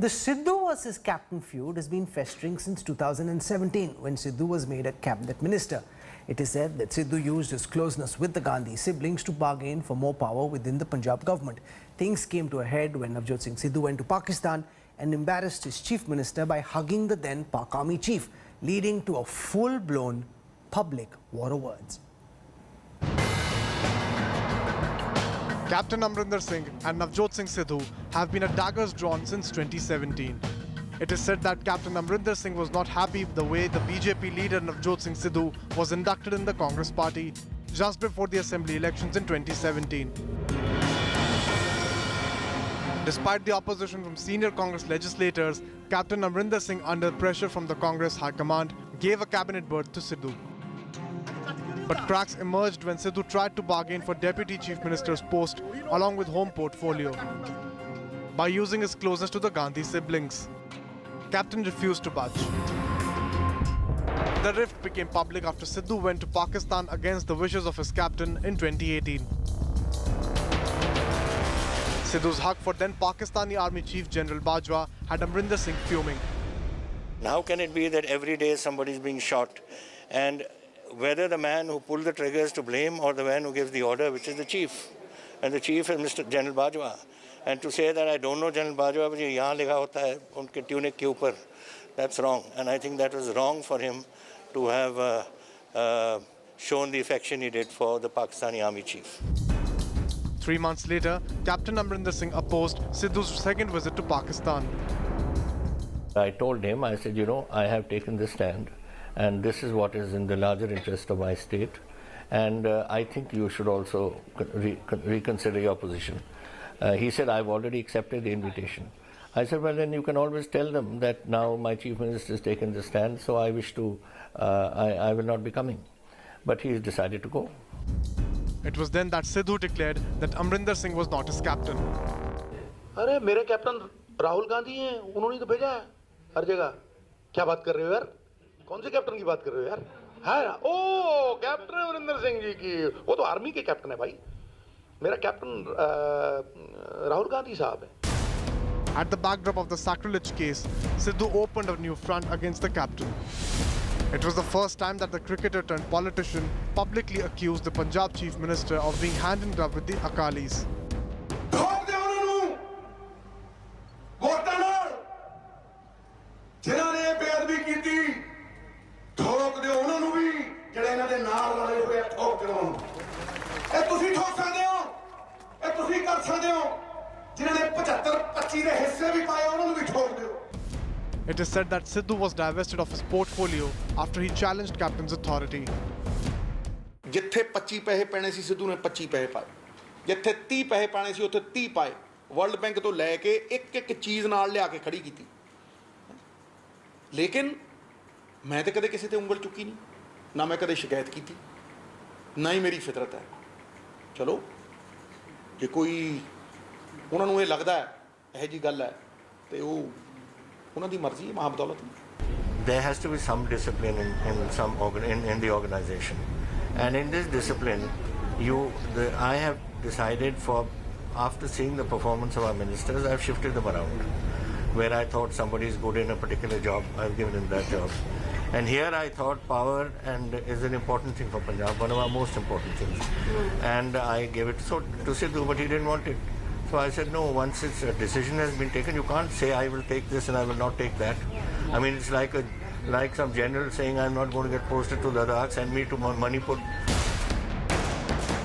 The Sidhu versus Captain feud has been festering since 2017 when Sidhu was made a cabinet minister. It is said that Sidhu used his closeness with the Gandhi siblings to bargain for more power within the Punjab government. Things came to a head when Navjot Singh Sidhu went to Pakistan and embarrassed his chief minister by hugging the then Pak Army chief, leading to a full-blown public war of words. Captain Amarinder Singh and Navjot Singh Sidhu have been at daggers drawn since 2017. It is said that Captain Amarinder Singh was not happy with the way the BJP leader Navjot Singh Sidhu was inducted in the Congress party just before the assembly elections in 2017. Despite the opposition from senior Congress legislators, Captain Amarinder Singh, under pressure from the Congress High Command, gave a cabinet berth to Sidhu. But cracks emerged when Sidhu tried to bargain for Deputy Chief Minister's post along with home portfolio by using his closeness to the Gandhi siblings. Captain refused to budge. The rift became public after Sidhu went to Pakistan against the wishes of his captain in 2018. Sidhu's hug for then Pakistani Army Chief General Bajwa had Amarinder Singh fuming. How can it be that every day somebody is being shot, and whether the man who pulled the trigger is to blame or the man who gives the order, which is the chief, and the chief is Mr. General Bajwa, and to say that I don't know General Bajwa, but yahan likha hota hai unke tunic ke upar, that's wrong. And I think that was wrong for him to have shown the affection he did for the Pakistani Army chief. 3 months later, Captain Amarinder Singh opposed Sidhu's second visit to Pakistan. I told him, I said, you know, I have taken this stand, and this is what is in the larger interest of my state, and I think you should also reconsider your position. He said, I've already accepted the invitation. I said, well, then you can always tell them that now my chief minister has taken the stand, so I wish to, I will not be coming. But he has decided to go. It was then that Sidhu declared that Amarinder Singh was not his captain. अरे मेरे captain Rahul Gandhi हैं, उन्होंने तो भेजा है हर जगह. क्या बात कर रहे हो यार? कौन से कैप्टन की बात कर रहे हो यार? हाँ, ओ कैप्टन अमरिंदर सिंह जी की, वो तो आर्मी के कैप्टन है भाई. मेरा कैप्टन राहुल गांधी साहब है. At the backdrop of the sacrilege case, Sidhu opened a new front against the captain. It was the first time that the cricketer turned politician publicly accused the Punjab Chief Minister of being hand in glove with the Akalis. It is said that Sidhu was divested of his portfolio after he challenged captain's authority. जिथे 25 पैसे पैने सी सिद्धू ने 25 पैसे पाए, जिथे 30 पैसे पाने सी उथे 30 पाए. वर्ल्ड बैंक तो लैके एक चीज़ नाल लिया के खड़ी की थी. लेकिन मैं तो कदे किसी ते उंगल चुकी नहीं, ना मैं कदे शिकायत की थी, ना ही मेरी फितरत है. चलो जे कोई उन्होंने ये लगता है यह जी गल है तो वो उन्होंने दी मर्जी है, महाबदौलत. There has to be some discipline in the organization, and in this discipline, I have decided after seeing the performance of our ministers, I've shifted them around. Where I thought somebody is good in a particular job, I've given him that job. And here I thought power is an important thing for Punjab, one of our most important things. And I gave it to Sidhu, but he didn't want it. So I said, no, once a decision has been taken, you can't say I will take this and I will not take that. I mean, it's like some general saying, I'm not going to get posted to Ladakh, send me to Manipur.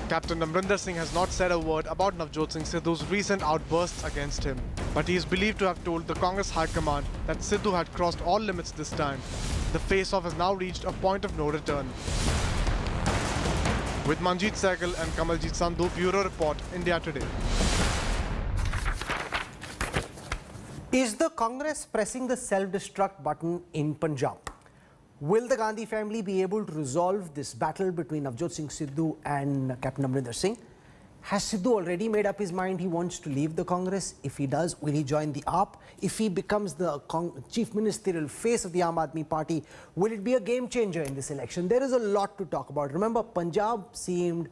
Captain Amarinder Singh has not said a word about Navjot Singh Sidhu's recent outbursts against him, but he is believed to have told the Congress High Command that Sidhu had crossed all limits this time. The face-off has now reached a point of no return. With Manjeet Sehgal and Kamaljit Sandhu, Bureau Report, India Today. Is the Congress pressing the self-destruct button in Punjab? Will the Gandhi family be able to resolve this battle between Navjot Singh Sidhu and Captain Amarinder Singh? Has Sidhu already made up his mind he wants to leave the Congress? If he does, will he join the AAP? If he becomes the chief ministerial face of the Aam Aadmi Party, will it be a game changer in this election? There is a lot to talk about. Remember, Punjab seemed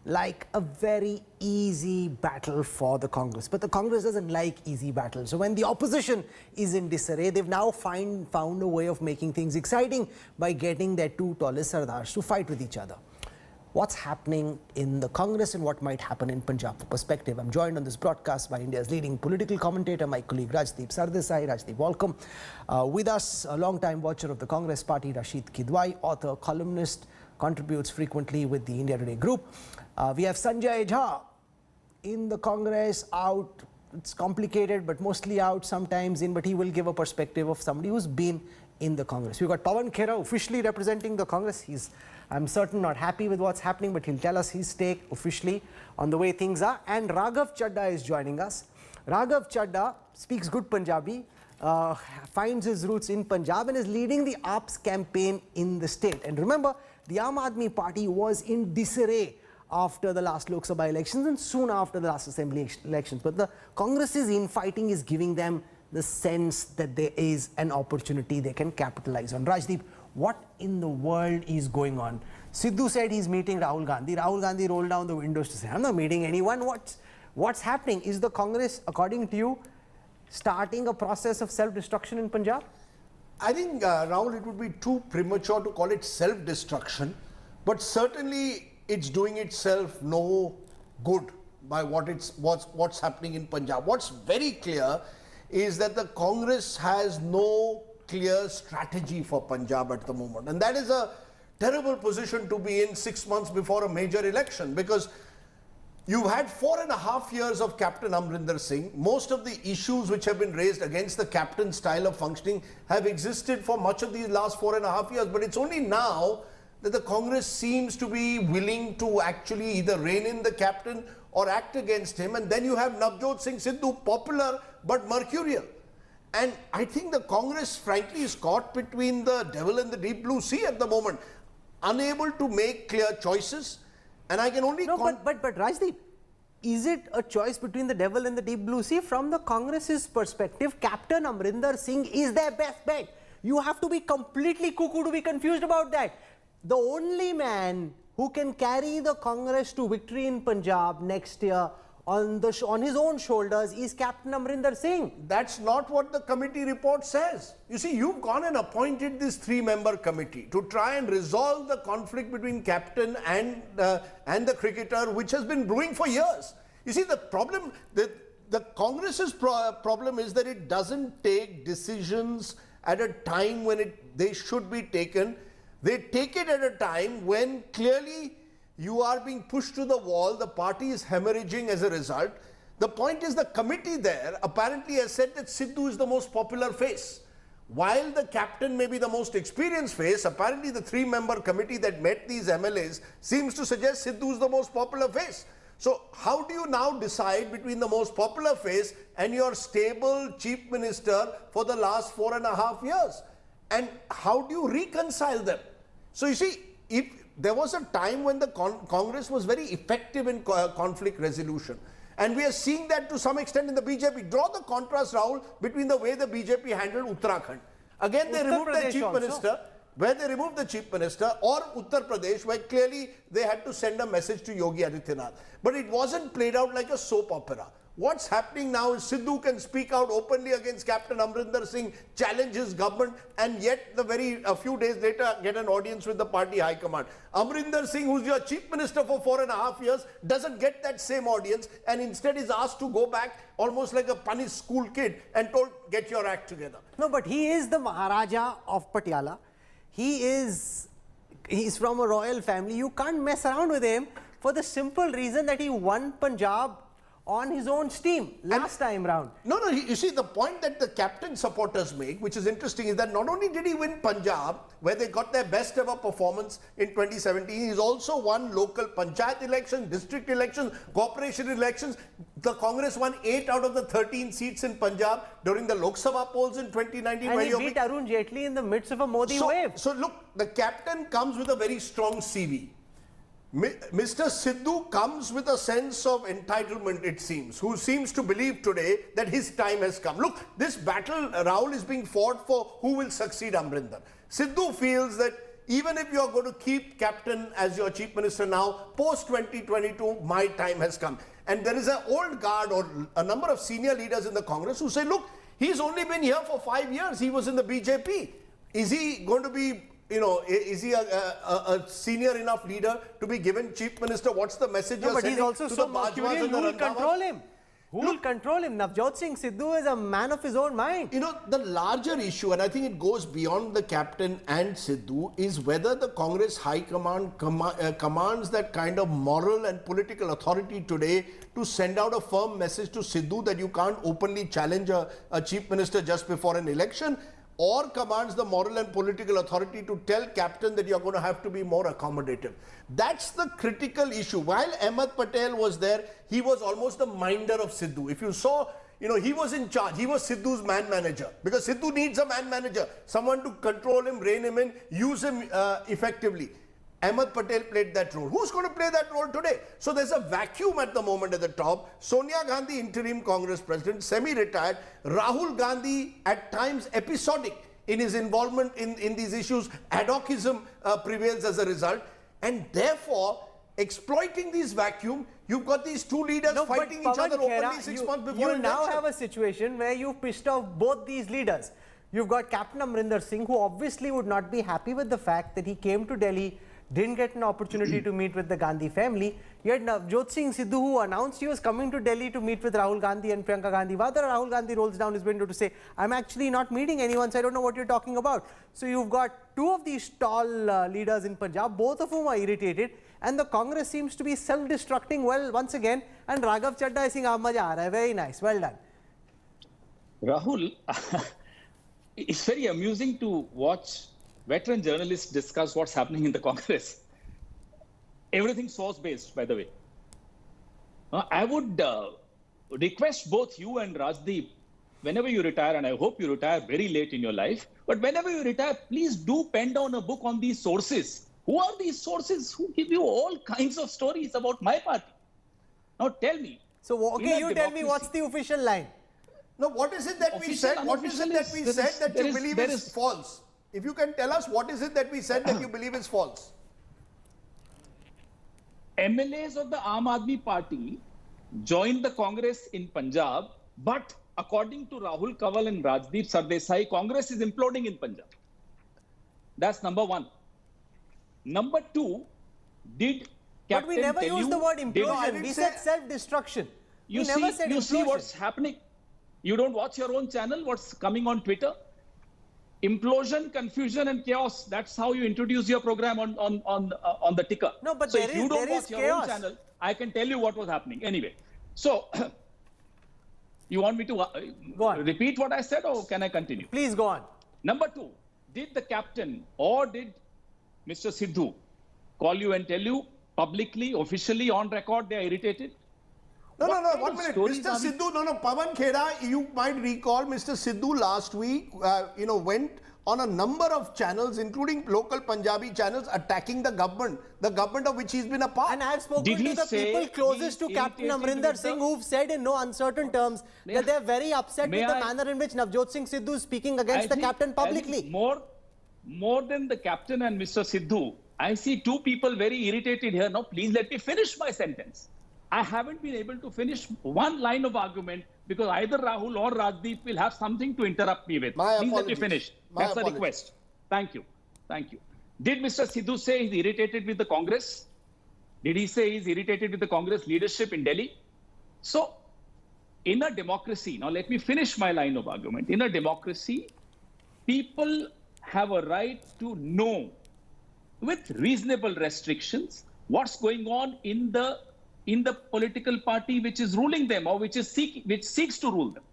like a very easy battle for the Congress. But the Congress doesn't like easy battles. So when the opposition is in disarray, they've now found a way of making things exciting by getting their two tallest sardars to fight with each other. What's happening in the Congress and what might happen in Punjab? For perspective, I'm joined on this broadcast by India's leading political commentator, my colleague Rajdeep Sardesai. Rajdeep, welcome. With us, a long-time watcher of the Congress party, Rashid Kidwai, author, columnist, contributes frequently with the India Today group. We have Sanjay Jha in the Congress, out. It's complicated, but mostly out, sometimes in, but he will give a perspective of somebody who's been in the Congress. We've got Pawan Khera officially representing the Congress. He's, I'm certain, not happy with what's happening, but he'll tell us his take officially on the way things are. And Raghav Chadha is joining us. Raghav Chadha speaks good Punjabi, finds his roots in Punjab and is leading the AAP's campaign in the state. And remember, the Aam Aadmi Party was in disarray after the last Lok Sabha elections and soon after the last Assembly elections. But the Congress's infighting is giving them the sense that there is an opportunity they can capitalize on. Rajdeep, what in the world is going on? Sidhu said he's meeting Rahul Gandhi. Rahul Gandhi rolled down the windows to say, I'm not meeting anyone. What's happening? Is the Congress, according to you, starting a process of self-destruction in Punjab? I think, Rahul, it would be too premature to call it self-destruction, but certainly it's doing itself no good by what's happening in Punjab. What's very clear is that the Congress has no clear strategy for Punjab at the moment, and that is a terrible position to be in 6 months before a major election, because you've had 4.5 years of Captain Amarinder Singh. Most of the issues which have been raised against the captain's style of functioning have existed for much of these last 4.5 years, but it's only now that the Congress seems to be willing to actually either rein in the captain or act against him. And then you have Navjot Singh Sidhu, popular but mercurial. And I think the Congress, frankly, is caught between the devil and the deep blue sea at the moment, unable to make clear choices. And I can only... No, but Rajdeep, is it a choice between the devil and the deep blue sea? From the Congress's perspective, Captain Amarinder Singh is their best bet. You have to be completely cuckoo to be confused about that. The only man who can carry the Congress to victory in Punjab next year on his own shoulders is Captain Amarinder Singh. That's not what the committee report says. You see, you've gone and appointed this 3-member committee to try and resolve the conflict between captain and the cricketer, which has been brewing for years. You see, the problem, the Congress's problem is that it doesn't take decisions at a time when they should be taken. They take it at a time when clearly you are being pushed to the wall, the party is hemorrhaging as a result. The point is, the committee there apparently has said that Sidhu is the most popular face. While the captain may be the most experienced face, apparently the 3-member committee that met these MLAs seems to suggest Sidhu is the most popular face. So how do you now decide between the most popular face and your stable chief minister for the last 4.5 years? And how do you reconcile them? So you see, if there was a time when the Congress was very effective in conflict resolution, and we are seeing that to some extent in the BJP. Draw the contrast, Rahul, between the way the BJP handled Uttarakhand. Again, they removed the chief minister, where they removed the chief minister, or Uttar Pradesh, where clearly they had to send a message to Yogi Adityanath. But it wasn't played out like a soap opera. What's happening now is Sidhu can speak out openly against Captain Amarinder Singh, challenge his government, and yet a few days later get an audience with the party high command. Amarinder Singh, who's your chief minister for 4.5 years, doesn't get that same audience and instead is asked to go back almost like a punished school kid and told, get your act together. No, but he is the Maharaja of Patiala. He's from a royal family. You can't mess around with him for the simple reason that he won Punjab on his own steam last time round. No, you see, the point that the captain supporters make, which is interesting, is that not only did he win Punjab, where they got their best ever performance in 2017, he's also won local panchayat elections, district elections, corporation elections. The Congress won 8 out of the 13 seats in Punjab during the Lok Sabha polls in 2019. And he beat Arun Jaitley in the midst of a Modi wave. So look, the captain comes with a very strong CV. Mr. Sidhu comes with a sense of entitlement, it seems, who seems to believe today that his time has come. Look, this battle, Rahul, is being fought for who will succeed Amarinder. Sidhu feels that even if you're going to keep Captain as your chief minister now, post 2022, my time has come. And there is an old guard or a number of senior leaders in the Congress who say, look, he's only been here for 5 years. He was in the BJP. Is he going to be, is he a senior enough leader to be given chief minister? What's the message you're sending to the Bajwas and the Who will Randhawas? control him? Who will control him? Navjot Singh Sidhu is a man of his own mind. The larger issue, and I think it goes beyond the captain and Sidhu, is whether the Congress High Command commands that kind of moral and political authority today to send out a firm message to Sidhu that you can't openly challenge a chief minister just before an election, or commands the moral and political authority to tell captain that you're going to have to be more accommodative. That's the critical issue. While Ahmed Patel was there, he was almost the minder of Sidhu. If you saw, he was in charge. He was Sidhu's man manager, because Sidhu needs a man manager, someone to control him, rein him in, use him effectively. Ahmed Patel played that role. Who's going to play that role today? So there's a vacuum at the moment at the top. Sonia Gandhi, interim Congress president, semi-retired. Rahul Gandhi, at times episodic in his involvement in these issues. Ad hocism prevails as a result. And therefore, exploiting this vacuum, you've got these two leaders fighting each other openly 6 months before you now have a situation where you've pissed off both these leaders. You've got Captain Amarinder Singh, who obviously would not be happy with the fact that he came to Delhi, didn't get an opportunity to meet with the Gandhi family. Yet Navjot Singh Sidhu, who announced he was coming to Delhi to meet with Rahul Gandhi and Priyanka Gandhi, Vadra, Rahul Gandhi rolls down his window to say, I'm actually not meeting anyone, so I don't know what you're talking about. So you've got two of these tall leaders in Punjab, both of whom are irritated, and the Congress seems to be self-destructing well once again, and Raghav Chadda is saying, maja aa raha hai. Very nice, well done. Rahul, it's very amusing to watch veteran journalists discuss what's happening in the Congress. Everything source-based, by the way. I would request both you and Rajdeep, whenever you retire, and I hope you retire very late in your life, but whenever you retire, please do pen down a book on these sources. Who are these sources who give you all kinds of stories about my party? Now tell me. So, okay, you tell me what's the official line? No, what is it that we said? What is it that we said that you believe is false? If you can tell us, what is it that we said that you believe is false? MLAs of the Aam Aadmi Party joined the Congress in Punjab, but according to Rahul Kanwal and Rajdeep Sardesai, Congress is imploding in Punjab. That's number one. Number two, did Captain But we never used the word implosion. We said self-destruction. You see what's happening. You don't watch your own channel, what's coming on Twitter? Implosion, confusion and chaos. That's how you introduce your program on the ticker. No, but so if you don't watch your own channel, I can tell you what was happening. Anyway, so you want me to repeat what I said, or can I continue? Please go on. Number two, did the captain or did Mr. Sidhu call you and tell you publicly, officially, on record, they are irritated? No, 1 minute. Mr. Sidhu, Pawan Khera, you might recall Mr. Sidhu last week, went on a number of channels, including local Punjabi channels, attacking the government of which he's been a part. And I've spoken to the people closest to Captain Amarinder Singh who've said in no uncertain terms that they're very upset with the manner in which Navjot Singh Sidhu is speaking against the captain publicly. More than the captain and Mr. Sidhu, I see two people very irritated here. Now, please let me finish my sentence. I haven't been able to finish one line of argument because either Rahul or Rajdeep will have something to interrupt me with. Please let me finish. That's a request. Thank you. Thank you. Did Mr. Sidhu say he's irritated with the Congress? Did he say he's irritated with the Congress leadership in Delhi? So, in a democracy, now let me finish my line of argument. In a democracy, people have a right to know with reasonable restrictions what's going on in the political party which is ruling them or which seeks to rule them.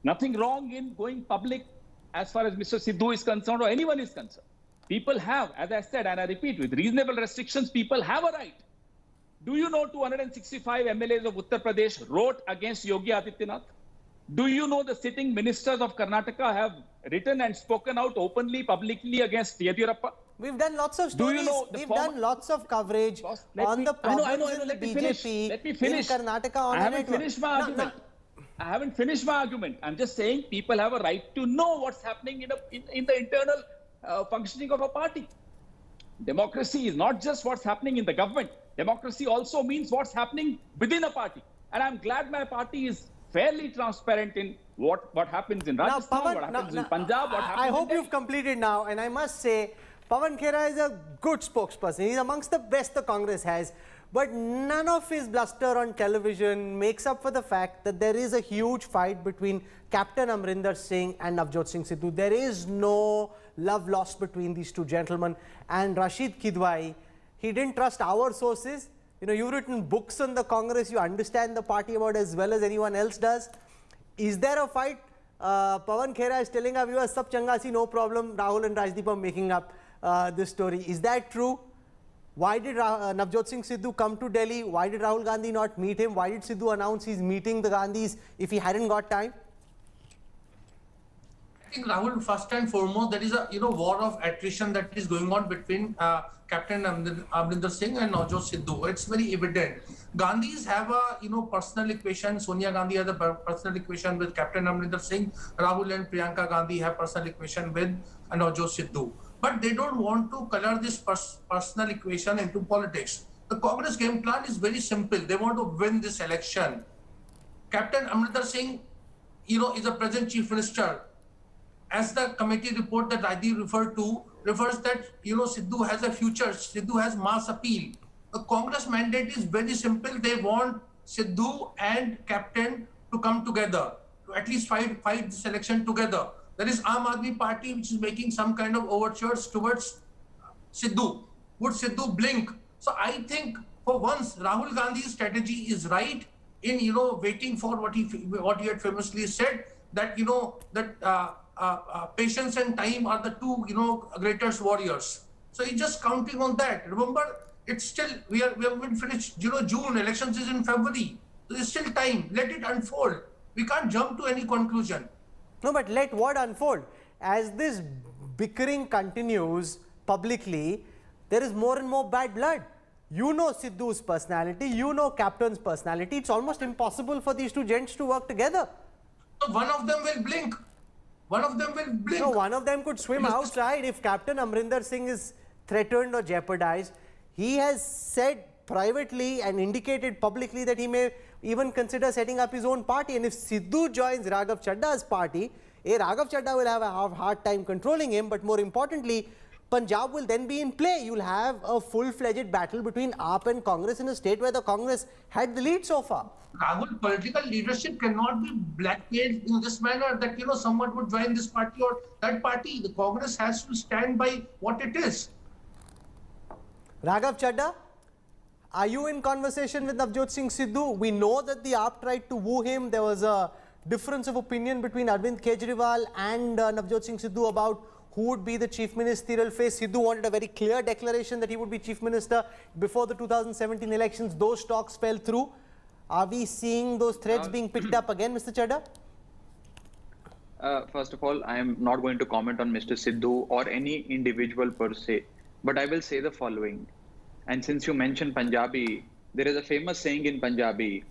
Nothing wrong in going public as far as Mr. Sidhu is concerned or anyone is concerned. People have, as I said, and I repeat, with reasonable restrictions, people have a right. Do you know 265 MLAs of Uttar Pradesh wrote against Yogi Adityanath? Do you know the sitting ministers of Karnataka have written and spoken out openly, publicly against Yediyurappa? We've done lots of stories. We've done lots of coverage on the problems in the BJP, in Karnataka on I haven't finished my argument. I'm just saying people have a right to know what's happening in the internal functioning of a party. democracy is not just what's happening in the government. Democracy also means what's happening within a party. And I'm glad my party is fairly transparent in what happens in Rajasthan, what happens in Punjab, what happens I hope in you've completed now, and I must say, Pawan Khera is a good spokesperson. He's amongst the best the Congress has, but none of his bluster on television makes up for the fact that there is a huge fight between Captain Amarinder Singh and Navjot Singh Sidhu. There is no love lost between these two gentlemen. And Rashid Kidwai, he didn't trust our sources. You know, you've written books on the Congress, you understand the party about as well as anyone else does. Is there a fight? Pawan Khera is telling our viewers, sab changa si, no problem. Rahul and Rajdeep are making up this story. Is that true? Why did Navjot Singh Sidhu come to Delhi? Why did Rahul Gandhi not meet him? Why did Sidhu announce he's meeting the Gandhis if he hadn't got time? I think, Rahul, first and foremost, there is a war of attrition that is going on between Captain Amarinder Singh and Navjot Sidhu. It's very evident. Gandhis have a personal equation. Sonia Gandhi has a personal equation with Captain Amarinder Singh. Rahul and Priyanka Gandhi have personal equation with Navjot Sidhu. But they don't want to color this personal equation into politics. The Congress game plan is very simple. They want to win this election. Captain Amarinder Singh, is a present chief minister. As the committee report that Rajdeep referred to, refers that, Sidhu has a future, Sidhu has mass appeal. The Congress mandate is very simple. They want Sidhu and Captain to come together, to at least fight this election together. There is Aam Aadmi Party which is making some kind of overtures towards Sidhu. Would Sidhu blink? So I think for once, Rahul Gandhi's strategy is right in, waiting for what he had famously said, that, patience and time are the two, greatest warriors. So he's just counting on that. Remember, it's still, we haven't finished, June, elections is in February. So there's still time. Let it unfold. We can't jump to any conclusion. No, but let what unfold? As this bickering continues publicly, there is more and more bad blood. You know Sidhu's personality, you know Captain's personality. It's almost impossible for these two gents to work together. So one of them will blink. One of them will blink. No, one of them could swim outside if Captain Amarinder Singh is threatened or jeopardized. He has said privately and indicated publicly that he may even consider setting up his own party. And if Sidhu joins Raghav Chadda's party, Raghav Chadda will have a hard time controlling him. But more importantly, Punjab will then be in play. You'll have a full-fledged battle between AAP and Congress in a state where the Congress had the lead so far. Rahul, political leadership cannot be blackmailed in this manner that, someone would join this party or that party. The Congress has to stand by what it is. Raghav Chadda, are you in conversation with Navjot Singh Sidhu? We know that the AAP tried to woo him. There was a difference of opinion between Arvind Kejriwal and Navjot Singh Sidhu about who would be the chief ministerial face. Sidhu wanted a very clear declaration that he would be chief minister before the 2017 elections. Those talks fell through. Are we seeing those threads being picked up again, Mr. Chadda? First of all, I am not going to comment on Mr. Sidhu or any individual per se, but I will say the following. And since you mentioned Punjabi, there is a famous saying in Punjabi,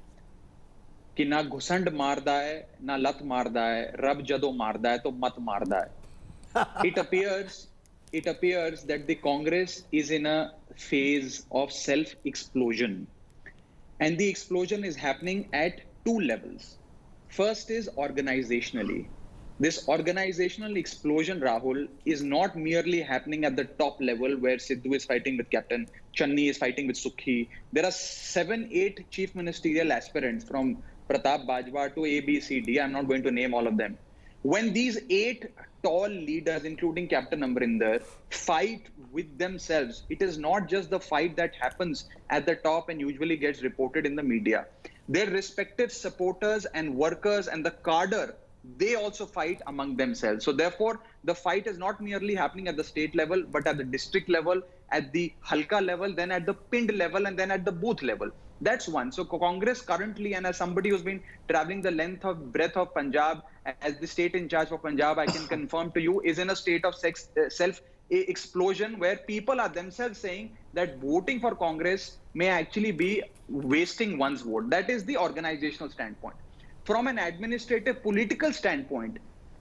कि ना घुसंड मारदा है, ना लत मारदा है, रब जदों मारदा है तो मत मारदा है. It appears that the Congress is in a phase of self-explosion. And the explosion is happening at two levels. First is organizationally. This organizational explosion, Rahul, is not merely happening at the top level where Sidhu is fighting with Captain, Channi is fighting with Sukhi. There are 7-8 chief ministerial aspirants from Pratap Bajwa to A, B, C, D. I'm not going to name all of them. When these 8 tall leaders, including Captain Amarinder, fight with themselves, it is not just the fight that happens at the top and usually gets reported in the media. Their respective supporters and workers and the cadre, they also fight among themselves. So therefore, the fight is not merely happening at the state level, but at the district level, at the halka level, then at the pinned level, and then at the booth level. That's one. So Congress currently, and as somebody who's been traveling the breadth of Punjab, as the state in charge for Punjab, I can confirm to you, is in a state of self-explosion where people are themselves saying that voting for Congress may actually be wasting one's vote. That is the organizational standpoint. From an administrative political standpoint,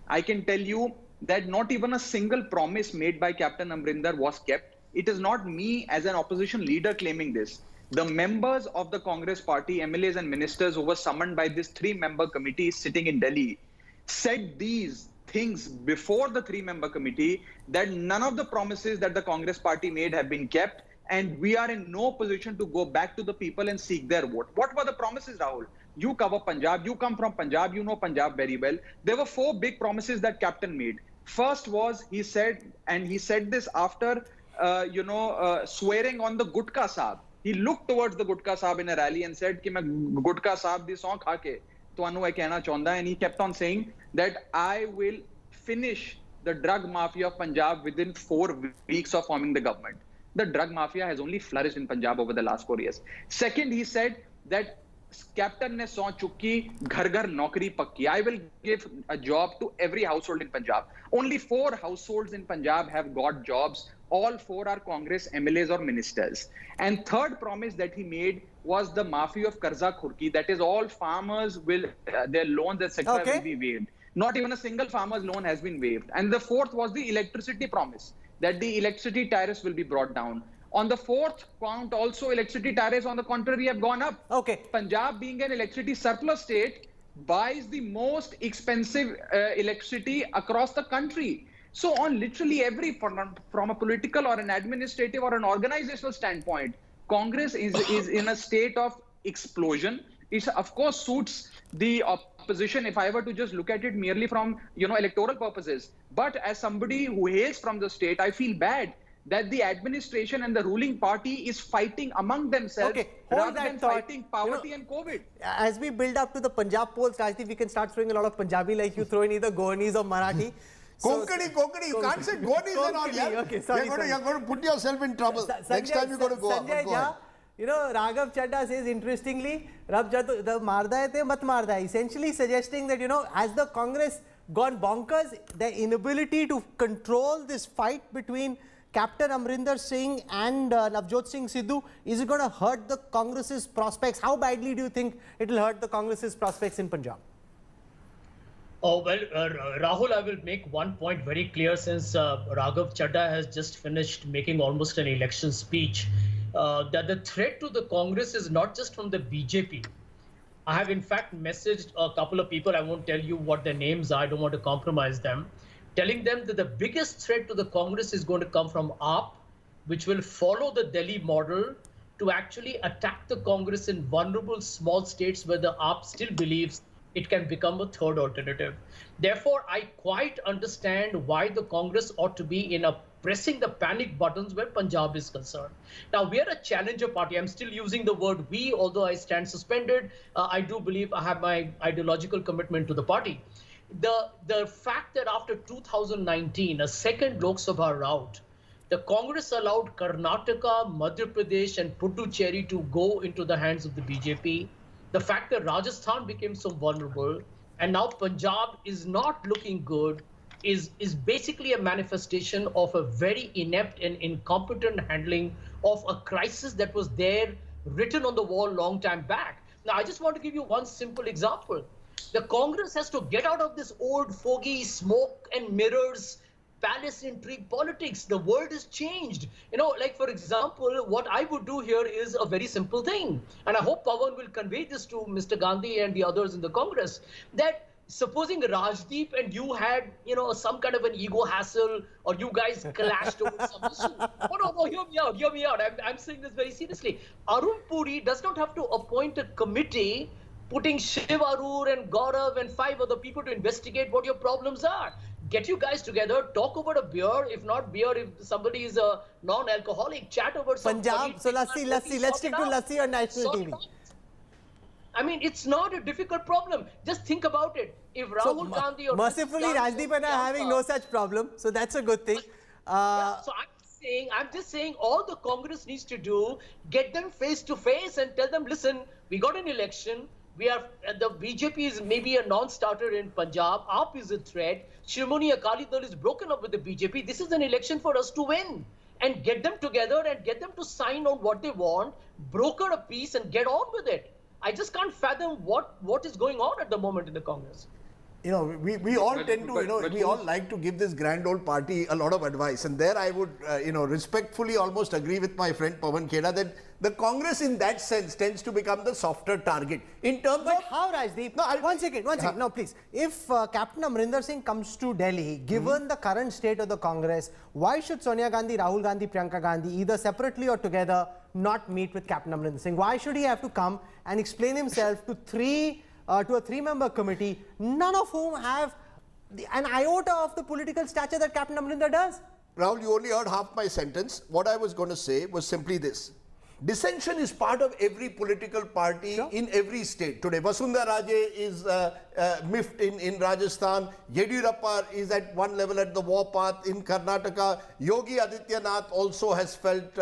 I can tell you that not even a single promise made by Captain Amarinder was kept. it is not me as an opposition leader claiming this. The members of the Congress party, MLAs and ministers who were summoned by this 3-member committee sitting in Delhi, said these things before the 3-member committee, that none of the promises that the Congress party made have been kept, and we are in no position to go back to the people and seek their vote. What were the promises, Rahul? You cover Punjab, you come from Punjab, you know Punjab very well. There were 4 big promises that Captain made. First was, he said this after, swearing on the Gutka Sahib. He looked towards the Gutka Sahib in a rally and said, "Ki main Gutka Sahib di song kha ke ਤੁਹਾਨੂੰ ਇਹ ਕਹਿਣਾ ਚਾਹੁੰਦਾ," and he kept on saying that I will finish the drug mafia of Punjab within 4 weeks of forming the government. The drug mafia has only flourished in Punjab over the last 4 years. Second, he said that Captain ne saun chukki, ghar ghar naukri pakki. I will give a job to every household in Punjab. Only 4 households in Punjab have got jobs. All 4 are Congress MLAs or ministers. And third promise that he made was the mafia of Karza Khurki. That is, all farmers will, their loans, etc. will be waived. Not even a single farmer's loan has been waived. And the fourth was the electricity promise, that the electricity tariffs will be brought down. On the 4th count, also electricity tariffs, on the contrary, have gone up. Okay. Punjab, being an electricity surplus state, buys the most expensive electricity across the country. So on literally every, from a political or an administrative or an organizational standpoint, Congress is in a state of explosion. It of course suits the opposition if I were to just look at it merely from electoral purposes. But as somebody who hails from the state, I feel bad that the administration and the ruling party is fighting among themselves rather than fighting poverty and COVID. As we build up to the Punjab polls, Rajdeep, we can start throwing a lot of Punjabi like you throw in either Goanis or Marathi. Konkani, you can't say Goanis and all. Yeah? Okay, sorry, you're going to put yourself in trouble. Next time you're going to go up. Raghav Chadha says, interestingly, Rab jad the marda hai te mat marda hai, essentially suggesting that, has the Congress gone bonkers, their inability to control this fight between Captain Amarinder Singh and Navjot Singh Sidhu, is it going to hurt the Congress's prospects? How badly do you think it will hurt the Congress's prospects in Punjab? Oh, well, Rahul, I will make one point very clear, since Raghav Chadha has just finished making almost an election speech, that the threat to the Congress is not just from the BJP. I have in fact messaged a couple of people, I won't tell you what their names are, I don't want to compromise them, telling them that the biggest threat to the Congress is going to come from AAP, which will follow the Delhi model to actually attack the Congress in vulnerable small states where the AAP still believes it can become a third alternative. Therefore, I quite understand why the Congress ought to be in a pressing the panic buttons where Punjab is concerned. Now, we are a challenger party. I'm still using the word we, although I stand suspended. I do believe I have my ideological commitment to the party. The fact that after 2019, a second Lok Sabha rout, the Congress allowed Karnataka, Madhya Pradesh and Puducherry to go into the hands of the BJP. The fact that Rajasthan became so vulnerable and now Punjab is not looking good is basically a manifestation of a very inept and incompetent handling of a crisis that was there, written on the wall long time back. Now, I just want to give you one simple example. The Congress has to get out of this old foggy smoke and mirrors palace intrigue politics. The world has changed. Like for example, what I would do here is a very simple thing. And I hope Pawan will convey this to Mr. Gandhi and the others in the Congress, that supposing Rajdeep and you had, some kind of an ego hassle, or you guys clashed over some issue. No, hear me out. I'm saying this very seriously. Arun Puri does not have to appoint a committee putting Shiv Arur and Gaurav and 5 other people to investigate what your problems are. Get you guys together, talk over a beer. If not beer, if somebody is a non-alcoholic, chat over some Punjab, so lassi. Let's stick to lassi on national TV. I mean, it's not a difficult problem. Just think about it. If Rahul Gandhi or mercifully, Rajdeep and I are having no such problem, so that's a good thing. So I'm just saying, all the Congress needs to do, get them face to face and tell them, listen, we got an election. The BJP is maybe a non-starter in Punjab. AAP is a threat. Shrimoni Akali Dal is broken up with the BJP. This is an election for us to win. And get them together and get them to sign on what they want, broker a peace and get on with it. I just can't fathom what is going on at the moment in the Congress. You know, we all tend to, we all like to give this grand old party a lot of advice. And there I would, respectfully almost agree with my friend Pawan Kheda that the Congress in that sense tends to become the softer target. In terms But of... how, Rajdeep? No, one second. No, please. If Captain Amarinder Singh comes to Delhi, given the current state of the Congress, why should Sonia Gandhi, Rahul Gandhi, Priyanka Gandhi, either separately or together, not meet with Captain Amarinder Singh? Why should he have to come and explain himself to a three-member committee, none of whom have an iota of the political stature that Captain Amarinder does? Rahul, you only heard half my sentence. What I was going to say was simply this. Dissension is part of every political party in every state. Today, Vasundhara Raje is miffed in Rajasthan. Yediyurappa is at one level at the warpath in Karnataka. Yogi Adityanath also has felt,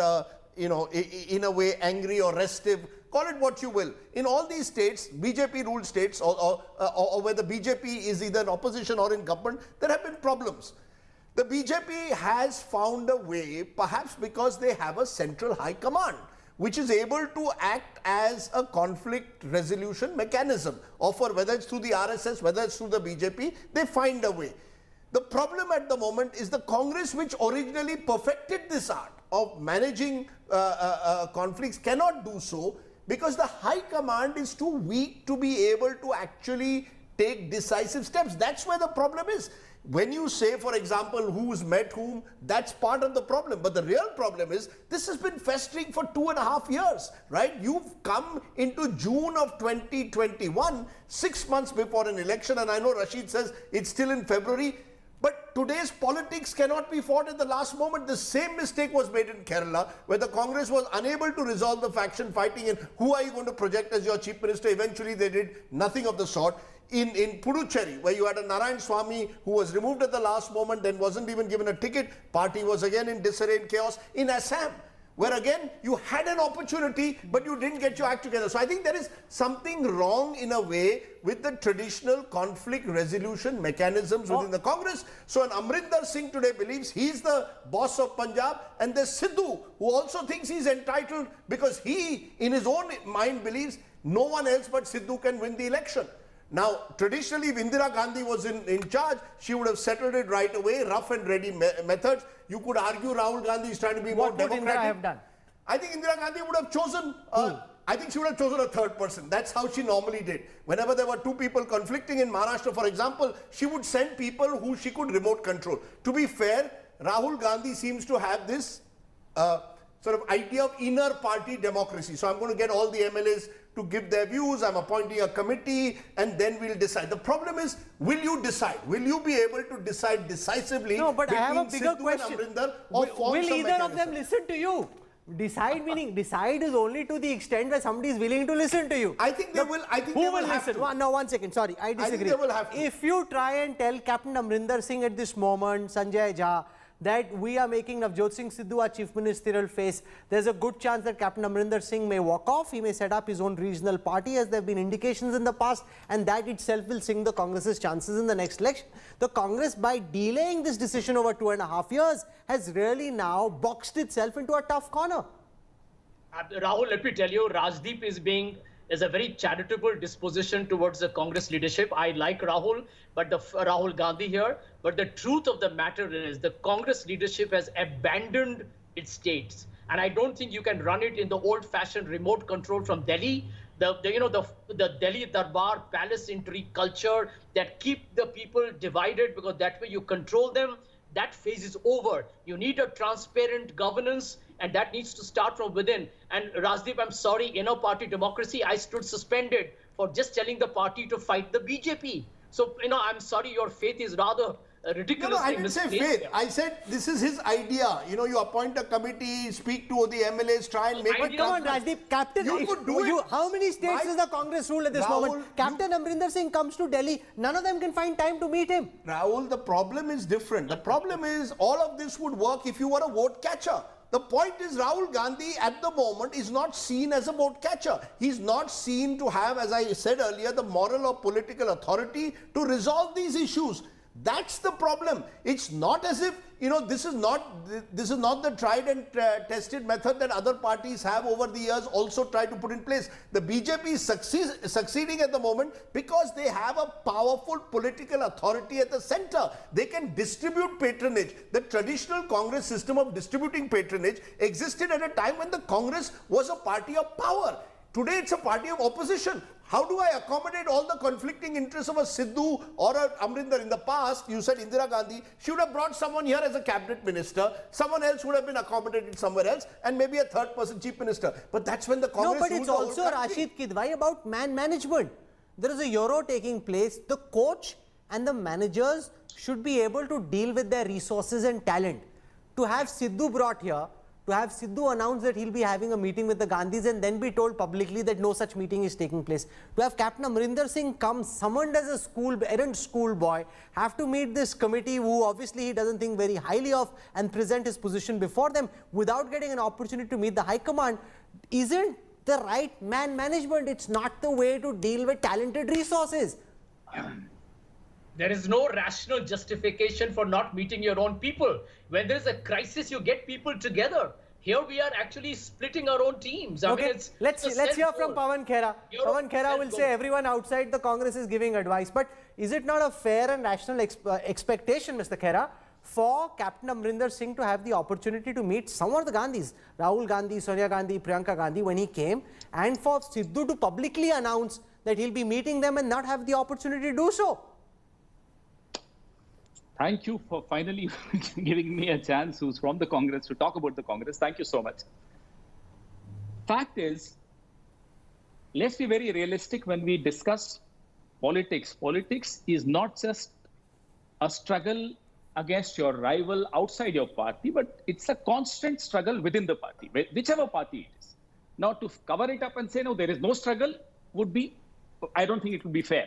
in a way angry or restive. Call it what you will. In all these states, BJP-ruled states, or where the BJP is either in opposition or in government, there have been problems. The BJP has found a way, perhaps because they have a central high command, which is able to act as a conflict resolution mechanism. Or for whether it's through the RSS, whether it's through the BJP, they find a way. The problem at the moment is the Congress, which originally perfected this art of managing conflicts, cannot do so because the high command is too weak to be able to actually take decisive steps. That's where the problem is. When you say, for example, who's met whom, that's part of the problem. But the real problem is this has been festering for 2.5 years, right? You've come into June of 2021, 6 months before an election, and I know Rashid says it's still in February. But today's politics cannot be fought at the last moment. The same mistake was made in Kerala, where the Congress was unable to resolve the faction fighting and who are you going to project as your chief minister. Eventually, they did nothing of the sort. In Puducherry, where you had a Narayan Swamy who was removed at the last moment, then wasn't even given a ticket. Party was again in disarray and chaos. In Assam, where again you had an opportunity, but you didn't get your act together. So I think there is something wrong in a way with the traditional conflict resolution mechanisms within the Congress. So an Amarinder Singh today believes he's the boss of Punjab, and there's Sidhu who also thinks he's entitled because he, in his own mind, believes no one else but Sidhu can win the election. Now, traditionally, if Indira Gandhi was in charge, she would have settled it right away, rough and ready methods. You could argue Rahul Gandhi is trying to be more democratic. What would Indira have done? I think Indira Gandhi would have chosen, I think she would have chosen a third person. That's how she normally did. Whenever there were two people conflicting in Maharashtra, for example, she would send people who she could remote control. To be fair, Rahul Gandhi seems to have this sort of idea of inner party democracy. So I'm going to get all the MLAs to give their views, I'm appointing a committee, and then we'll decide. The problem is, will you decide? Will you be able to decide decisively? No, but I have a bigger Sidhu question. Will either of them listen to you? Decide meaning, decide is only to the extent that somebody is willing to listen to you. I think they will. I think they will have listen? to. No, 1 second. Sorry, I disagree. I think they will have to. If you try and tell Captain Amarinder Singh at this moment, Sanjay Jha, that we are making Navjot Singh Sidhu our chief ministerial face, there's a good chance that Captain Amarinder Singh may walk off. He may set up his own regional party, as there have been indications in the past, and that itself will sink the Congress's chances in the next election. The Congress, by delaying this decision over 2.5 years, has really now boxed itself into a tough corner. Rahul, let me tell you, Rajdeep is a very charitable disposition towards the Congress leadership. I like Rahul, but Rahul Gandhi here. But the truth of the matter is the Congress leadership has abandoned its states. And I don't think you can run it in the old-fashioned remote control from Delhi. The Delhi Darbar palace intrigue culture that keep the people divided because that way you control them. That phase is over. You need a transparent governance, and that needs to start from within. And Rajdeep, I'm sorry, inner party democracy, I stood suspended for just telling the party to fight the BJP. So, I'm sorry, your faith is rather ridiculous. No, I didn't say faith. I said this is his idea. You appoint a committee, speak to the MLAs, try and make it. Come on, Rajdeep, Captain. You could do it. How many states is the Congress ruled at this moment? Captain Amarinder Singh comes to Delhi. None of them can find time to meet him. Rahul, the problem is different. The problem is all of this would work if you were a vote catcher. The point is Rahul Gandhi at the moment is not seen as a vote catcher. He's not seen to have, as I said earlier, the moral or political authority to resolve these issues. That's the problem. It's not as if, this is not the tried and tested method that other parties have over the years also tried to put in place. The BJP is succeeding at the moment because they have a powerful political authority at the center. They can distribute patronage. The traditional Congress system of distributing patronage existed at a time when the Congress was a party of power. Today it's a party of opposition. How do I accommodate all the conflicting interests of a Sidhu or a Amarinder? In the past, you said Indira Gandhi, she would have brought someone here as a cabinet minister, someone else would have been accommodated somewhere else, and maybe a third person chief minister. But that's when the Congress... No, but it's also, Rashid Kidwai, about man management. There is a Euro taking place. The coach and the managers should be able to deal with their resources and talent. To have Sidhu brought here, to have Sidhu announce that he'll be having a meeting with the Gandhis and then be told publicly that no such meeting is taking place. To have Captain Amarinder Singh come, summoned as a errant schoolboy, have to meet this committee who obviously he doesn't think very highly of and present his position before them without getting an opportunity to meet the High Command, isn't the right man management. It's not the way to deal with talented resources. There is no rational justification for not meeting your own people. When there is a crisis, you get people together. Here we are actually splitting our own teams. I mean, let's hear from Pawan Khera. Pawan Khera will say everyone outside the Congress is giving advice. But is it not a fair and rational expectation, Mr. Khera, for Captain Amarinder Singh to have the opportunity to meet some of the Gandhis, Rahul Gandhi, Sonia Gandhi, Priyanka Gandhi, when he came, and for Sidhu to publicly announce that he'll be meeting them and not have the opportunity to do so? Thank you for finally giving me a chance, who's from the Congress, to talk about the Congress. Thank you so much. Fact is, let's be very realistic when we discuss politics. Politics is not just a struggle against your rival outside your party, but it's a constant struggle within the party, whichever party it is. Now, to cover it up and say, no, there is no struggle would be, I don't think it would be fair.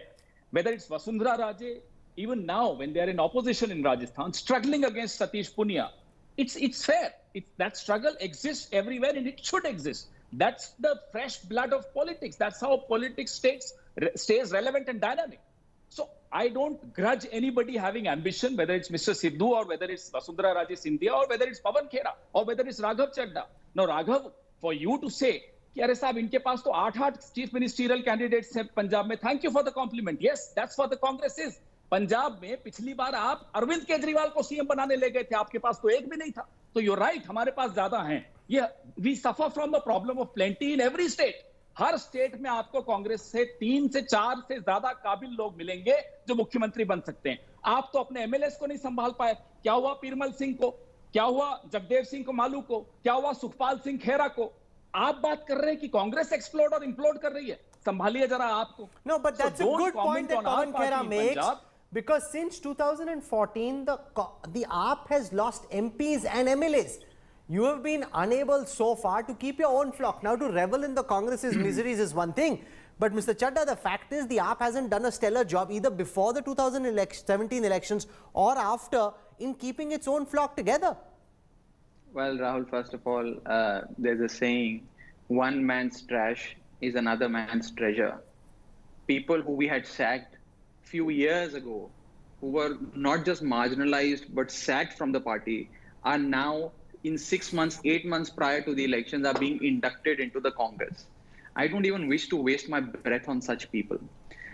Whether it's Vasundhara Raje, even now, when they are in opposition in Rajasthan, struggling against Satish Punia, it's fair. That struggle exists everywhere and it should exist. That's the fresh blood of politics. That's how politics stays relevant and dynamic. So I don't grudge anybody having ambition, whether it's Mr. Sidhu or whether it's Vasundhara Raje Scindia or whether it's Pawan Khera or whether it's Raghav Chadha. Now, Raghav, for you to say, कि अरे साहब इनके पास तो 8 chief ministerial candidates हैं पंजाब में, thank you for the compliment. Yes, that's what the Congress is. Punjab में पिछली बार आप अरविंद केजरीवाल को सीएम बनाने ले गए थे, आपके पास तो एक भी नहीं था. तो you're right, हमारे पास ज्यादा हैं. ये we suffer from the problem of plenty in every state. Her state में आपको कांग्रेस से 3 से 4 से ज्यादा काबिल लोग मिलेंगे जो मुख्यमंत्री बन सकते हैं. आप तो अपने एमएलएस को नहीं संभाल पाए. क्या हुआ पीरमल सिंह को, क्या हुआ जगदेव सिंह को मालू को, क्या हुआ सुखपाल सिंह खेरा को. आप बात कर रहे हैं कि कांग्रेस एक्सप्लोड और इम्प्लोड कर रही है. संभालिए जरा आपको. No, but that's a good point that Pawan Khera makes. Because since 2014, the AAP has lost MPs and MLAs. You have been unable so far to keep your own flock. Now, to revel in the Congress's miseries is one thing. But Mr. Chadha, the fact is the AAP hasn't done a stellar job either before the 2017 elections or after in keeping its own flock together. Well, Rahul, first of all, there's a saying, one man's trash is another man's treasure. People who we had sacked few years ago, who were not just marginalized but sacked from the party, are now in 6 months, 8 months prior to the elections are being inducted into the Congress. I don't even wish to waste my breath on such people.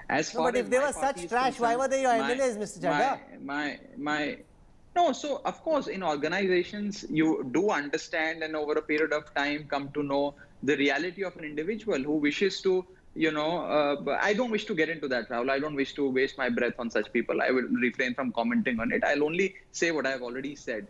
But if they were such trash, why were they your MLAs, Mr. Chadha? No, so of course in organizations you do understand and over a period of time come to know the reality of an individual who wishes to, I don't wish to get into that, Rahul. I don't wish to waste my breath on such people. I will refrain from commenting on it. I'll only say what I've already said.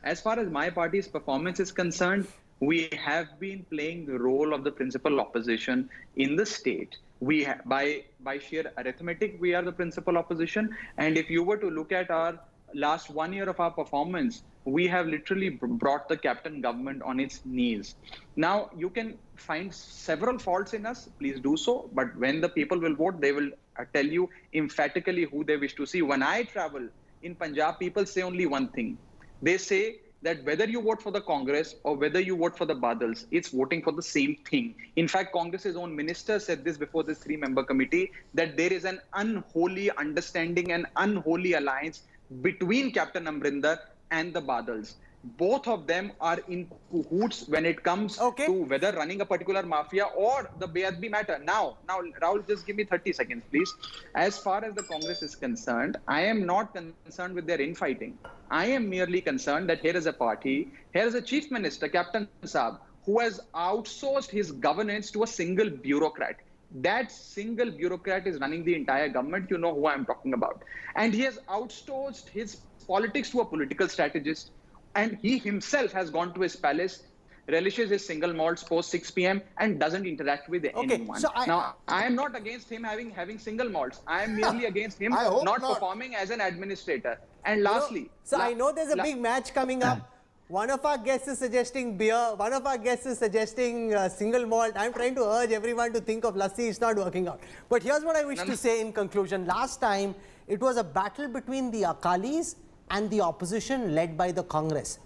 As far as my party's performance is concerned, we have been playing the role of the principal opposition in the state. We by sheer arithmetic, we are the principal opposition. And if you were to look at our last 1 year of our performance, we have literally brought the captain government on its knees. Now, you can find several faults in us, please do so. But when the people will vote, they will tell you emphatically who they wish to see. When I travel in Punjab, people say only one thing. They say that whether you vote for the Congress or whether you vote for the Badals, it's voting for the same thing. In fact, Congress's own minister said this before this 3-member committee, that there is an unholy understanding and unholy alliance between Captain Amarinder and the Badals. Both of them are in cahoots when it comes to whether running a particular mafia or the Beadbi matter. Now, Rahul, just give me 30 seconds, please. As far as the Congress is concerned, I am not concerned with their infighting. I am merely concerned that here is a party, here is a chief minister, Captain Saab, who has outsourced his governance to a single bureaucrat. That single bureaucrat is running the entire government. You know who I'm talking about. And he has outsourced his politics to a political strategist. And he himself has gone to his palace, relishes his single malts post 6 p.m. and doesn't interact with anyone. So I am not against him having single malts. I am merely against him not performing as an administrator. And lastly... I know there's a big match coming up. One of our guests is suggesting beer. One of our guests is suggesting single malt. I'm trying to urge everyone to think of lassi. It's not working out. But here's what I wish to say in conclusion. Last time, it was a battle between the Akalis and the opposition led by the Congress.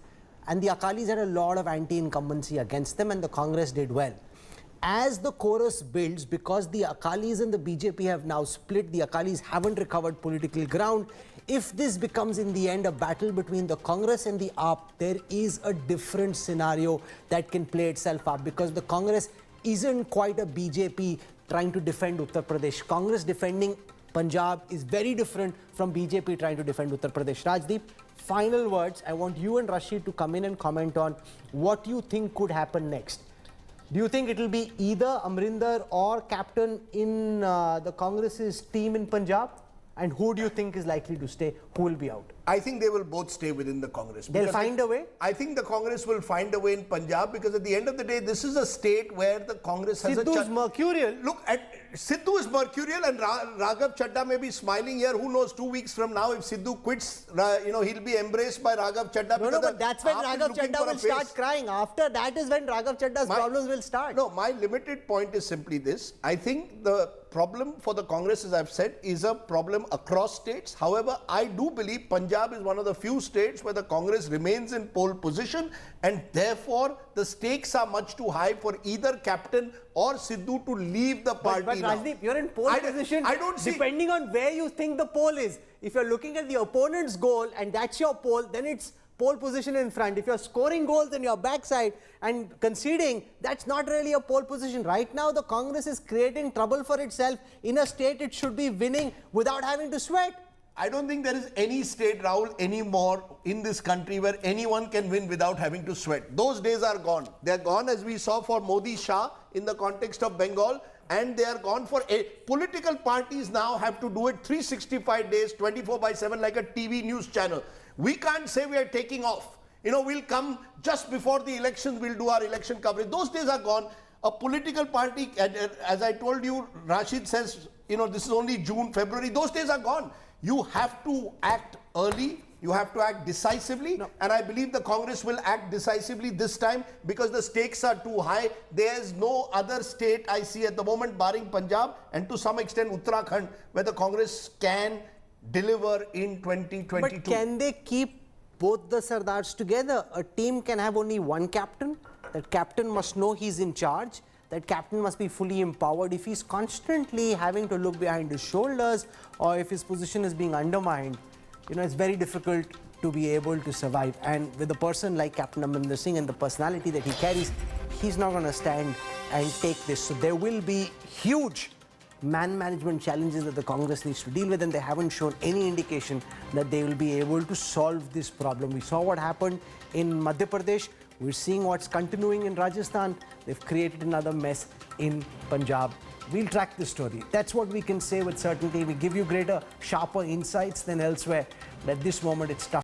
And the Akalis had a lot of anti-incumbency against them and the Congress did well. As the chorus builds, because the Akalis and the BJP have now split, the Akalis haven't recovered political ground. If this becomes in the end a battle between the Congress and the AAP, there is a different scenario that can play itself up because the Congress isn't quite a BJP trying to defend Uttar Pradesh. Congress defending Punjab is very different from BJP trying to defend Uttar Pradesh. Rajdeep, final words. I want you and Rashid to come in and comment on what you think could happen next. Do you think it will be either Amarinder or Captain in the Congress's team in Punjab? And who do you think is likely to stay? Who will be out? I think they will both stay within the Congress. They'll find a way? I think the Congress will find a way in Punjab because at the end of the day, this is a state where the Congress has Sidhu is mercurial. Look, Sidhu is mercurial and Raghav Chadda may be smiling here. Who knows, 2 weeks from now, if Sidhu quits, he'll be embraced by Raghav Chadda. No, but that's when Raghav Chadda will start crying. After that is when Raghav Chadda's problems will start. No, my limited point is simply this. I think the problem for the Congress, as I've said, is a problem across states. However, I do believe Punjab is one of the few states where the Congress remains in pole position and therefore the stakes are much too high for either Captain or Sidhu to leave the party. But Rajdeep, you're in pole position depending on where you think the pole is. If you're looking at the opponent's goal and that's your pole, then it's pole position in front. If you're scoring goals in your backside and conceding, that's not really a pole position. Right now, the Congress is creating trouble for itself in a state it should be winning without having to sweat. I don't think there is any state, Rahul, anymore in this country where anyone can win without having to sweat. Those days are gone. They're gone, as we saw for Modi Shah in the context of Bengal, and they are gone for political parties now have to do it 365 days, 24/7 like a TV news channel. We can't say we are taking off. We'll come just before the elections, we'll do our election coverage. Those days are gone. A political party, as I told you, Rashid says, this is only June, February. Those days are gone. You have to act early. You have to act decisively. No. And I believe the Congress will act decisively this time because the stakes are too high. There's no other state I see at the moment, barring Punjab and to some extent Uttarakhand, where the Congress can deliver in 2022. But can they keep both the Sardars together? A team can have only one captain. That captain must know he's in charge. That captain must be fully empowered. If he's constantly having to look behind his shoulders or if his position is being undermined, it's very difficult to be able to survive. And with a person like Captain Amarinder Singh and the personality that he carries, he's not going to stand and take this. So there will be huge management challenges that the Congress needs to deal with, and they haven't shown any indication that they will be able to solve this problem. We saw what happened in Madhya Pradesh. We're seeing what's continuing in Rajasthan. They've created another mess in Punjab. We'll track this story. That's what we can say with certainty. We give you greater, sharper insights than elsewhere. But at this moment, it's tough.